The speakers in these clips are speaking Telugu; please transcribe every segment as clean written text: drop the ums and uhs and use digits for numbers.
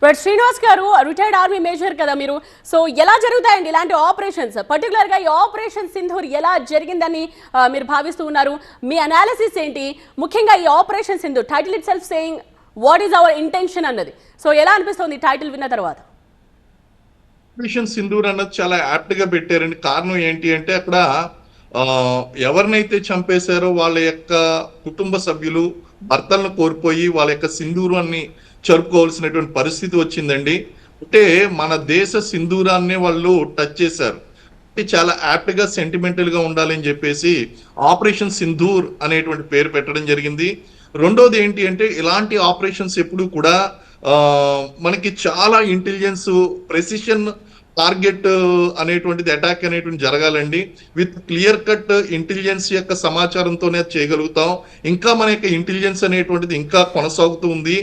బట్ శ్రీనివాస్ గారు రిటైర్డ్ ఆర్మీ మేజర్ కదా మీరు. సో ఎలా జరుగుతాయండి ఇలాంటి ఆపరేషన్స్, పర్టికులర్ గా ఈ ఆపరేషన్ సింధూర్ ఎలా జరిగిందని మీరు భావిస్తూ ఉన్నారు? మీ అనాలిసిస్ ఏంటి? ముఖ్యంగా ఈ operation Sindoor title it self saying what is our intention అన్నది. సో ఎలా అనిపిస్తుంది టైటిల్ విన్న తర్వాత? ఆపరేషన్ సింధూర్ అన్నది చాలా యాప్ట్ గా పెట్టారండి. కారణం ఏంటి అంటే అక్కడ ఎవరినైతే చంపేశారో వాళ్ళ యొక్క కుటుంబ సభ్యులు భర్తలను కోల్పోయి వాళ్ళ యొక్క సింధూరాన్ని జరుపుకోవాల్సినటువంటి పరిస్థితి వచ్చిందండి. అంటే మన దేశ సింధూరాన్ని వాళ్ళు టచ్ చేశారు. చాలా యాప్ట్ గా సెంటిమెంటల్ గా ఉండాలని చెప్పేసి ఆపరేషన్ సింధూర్ అనేటువంటి పేరు పెట్టడం జరిగింది. రెండోది ఏంటి అంటే ఇలాంటి ఆపరేషన్స్ ఎప్పుడు కూడా మనకి చాలా ఇంటెలిజెన్స్ ప్రెసిషన్ టార్గెట్ అనేటువంటిది అటాక్ అనేటువంటి జరగాలండి. విత్ క్లియర్ కట్ ఇంటెలిజెన్స్ యొక్క సమాచారంతోనే చేయగలుగుతాం. ఇంకా మన యొక్క ఇంటెలిజెన్స్ అనేటువంటిది ఇంకా కొనసాగుతూ ఉంది.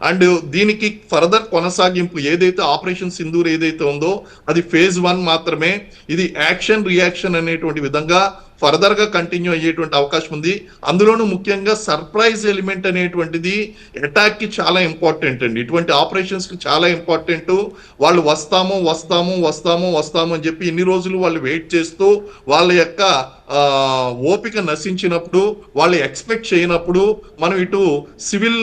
అండ్ దీనికి ఫర్దర్ కొనసాగింపు ఏదైతే ఆపరేషన్ సింధూర్ ఏదైతే ఉందో అది ఫేజ్ 1 మాత్రమే. ఇది యాక్షన్ రియాక్షన్ అనేటువంటి విధంగా ఫర్దర్ గా కంటిన్యూ అయ్యేటువంటి అవకాశం ఉంది. అందులోనూ ముఖ్యంగా సర్ప్రైజ్ ఎలిమెంట్ అనేటువంటిది అటాక్ కి చాలా ఇంపార్టెంట్ అండి. ఇటువంటి ఆపరేషన్స్ కి చాలా ఇంపార్టెంట్. వాళ్ళు వస్తాము అని చెప్పి ఇన్ని రోజులు వాళ్ళు వెయిట్ చేస్తూ వాళ్ళ యొక్క ఓపిక నశించినప్పుడు, వాళ్ళు ఎక్స్పెక్ట్ చేయనప్పుడు మనం ఇటు సివిల్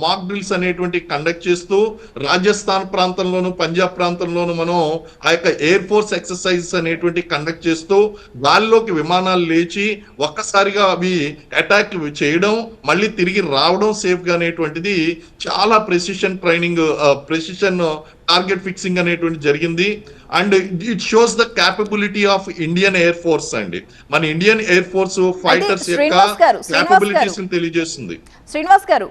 మాక్ డ్రిల్స్ అనేటువంటి కండక్ట్ చేస్తూ రాజస్థాన్ ప్రాంతంలోను పంజాబ్ ప్రాంతంలోను మనం ఆ యొక్క ఎయిర్ ఫోర్స్ ఎక్సర్సైజ్ అనేటువంటి కండక్ట్ చేస్తూ గాలిలోకి విమానాలు లేచి ఒక్కసారిగా అవి అటాక్ చేయడం మళ్ళీ తిరిగి రావడం సేఫ్ గా అనేటువంటిది చాలా precision training, precision target fixing అనేటువంటి జరిగింది. And it shows the capability of Indian air force అండి. మన ఇండియన్ ఎయిర్ ఫోర్స్ ఫైటర్స్ యొక్క క్యాపబిలిటీస్ తెలియజేస్తుంది. శ్రీనివాస్ గారు,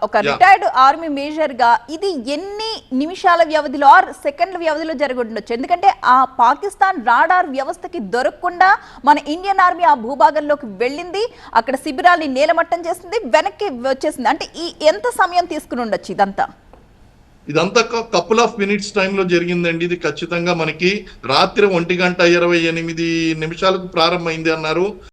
ఒక రిటైర్డ్ ఆర్మీ మేజర్ గా ఇది ఎన్ని నిమిషాల వ్యవధిలో ఆర్ సెకండ్ల వ్యవధిలో జరిగి ఉండొచ్చు? ఎందుకంటే ఆ పాకిస్తాన్ రాడార్ వ్యవస్థకి దొరకకుండా మన ఇండియన్ ఆర్మీ ఆ భూభాగంలోకి వెళ్ళింది, అక్కడ శిబిరాల్ని నేలమట్టం చేసింది, వెనక్కి వచ్చేసింది. అంటే ఈ ఎంత సమయం తీసుకుని ఉండొచ్చు ఇదంతా కపుల్ ఆఫ్ మినిట్స్ టైంలో జరిగిందండి. ఇది ఖచ్చితంగా మనకి రాత్రి 1:28 ప్రారంభమైంది అన్నారు.